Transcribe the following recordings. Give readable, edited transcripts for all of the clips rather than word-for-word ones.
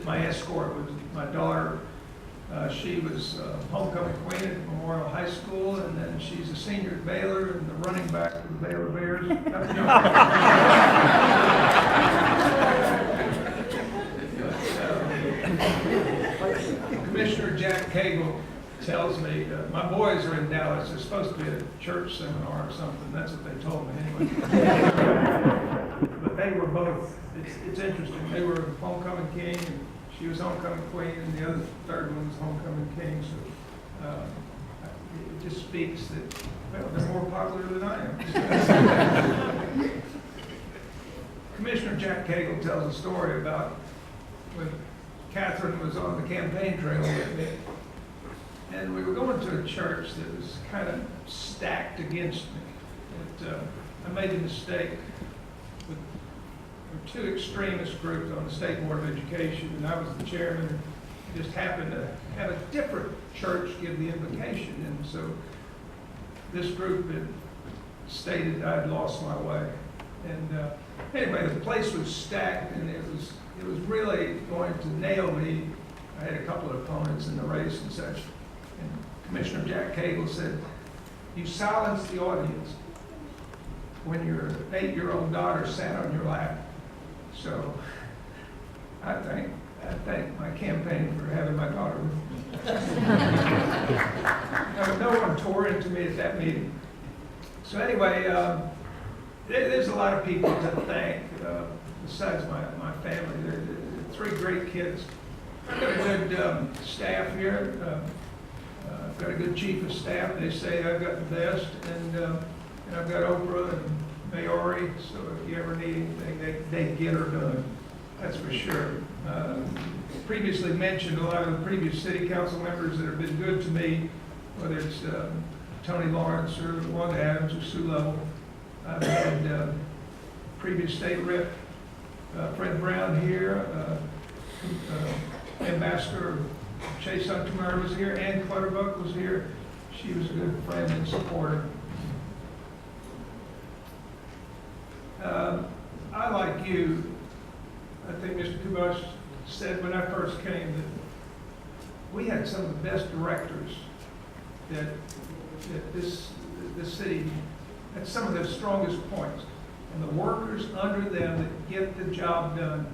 my escort was my daughter. She was homecoming queen at Memorial High School, and then she's a senior at Baylor and the running back for the Baylor Bears. Commissioner Jack Cagle tells me, my boys are in Dallas, there's supposed to be a church seminar or something, that's what they told me anyway. But they were both, it's interesting, they were homecoming king, and she was homecoming queen, and the other third one was homecoming king, so it just speaks that, well, they're more popular than I am. Commissioner Jack Cagle tells a story about when Catherine was on the campaign trail with me, and we were going to a church that was kind of stacked against me. I made a mistake with two extremist groups on the State Board of Education, and I was the chairman, and just happened to have a different church give the invocation, and so this group had stated I had lost my way. And anyway, the place was stacked, and it was really going to nail me. I had a couple of opponents in the race and such. And Commissioner Jack Cagle said, "You silenced the audience when your 8-year-old daughter sat on your lap." So I thank my campaign for having my daughter with me. No one tore into me at that meeting. So anyway, there's a lot of people to thank besides my family. They're 3 great kids. I've got a good staff here. I've got a good chief of staff. They say I've got the best, and I've got Oprah and Maori. So if you ever need anything, they get her done. That's for sure. Previously mentioned a lot of the previous city council members that have been good to me, whether it's Tony Lawrence or Wanda Adams or Sue Lovell. I've had previous state rep Fred Brown here, Ambassador Chase Untamara was here, Ann Clutterbuck was here. She was a good friend and supporter. I, like you, I think Mr. Kubash said when I first came that we had some of the best directors that this city had, some of their strongest points, and the workers under them that get the job done.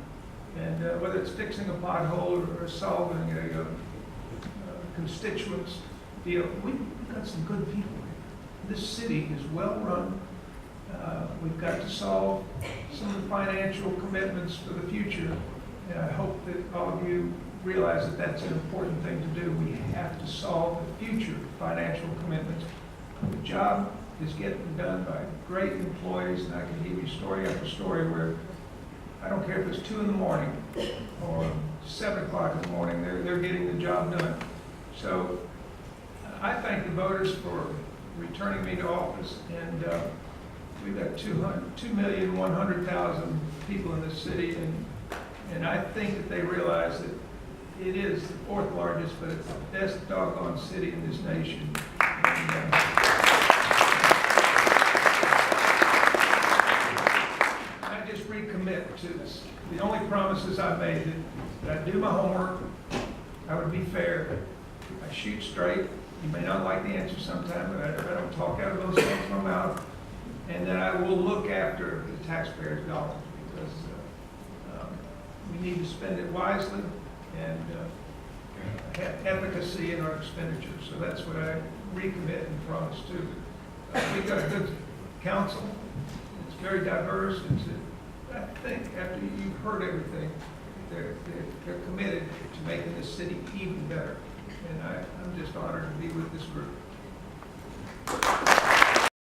And whether it's fixing a pothole or solving a constituents deal, we've got some good people here. This city is well run. We've got to solve some of the financial commitments for the future, and I hope that all of you realize that that's an important thing to do. We have to solve the future financial commitments. The job is getting done by great employees, and I can give you story after story where I don't care if it's 2 in the morning or 7 o'clock in the morning, they're getting the job done. So I thank the voters for returning me to office, and we've got 2,100,000 people in this city, and I think that they realize that it is the 4th largest, but it's the best doggone city in this nation. And, I just recommit to this. The only promises I made that I do my homework, I would be fair, I shoot straight. You may not like the answer sometime, but I don't talk out of those things in my mouth. And that I will look after the taxpayers' dollars, because we need to spend it wisely and have efficacy in our expenditures. So that's what I recommit and promise to. We've got a good council. It's very diverse. I think after you've heard everything, they're committed to making this city even better. And I'm just honored to be with this group.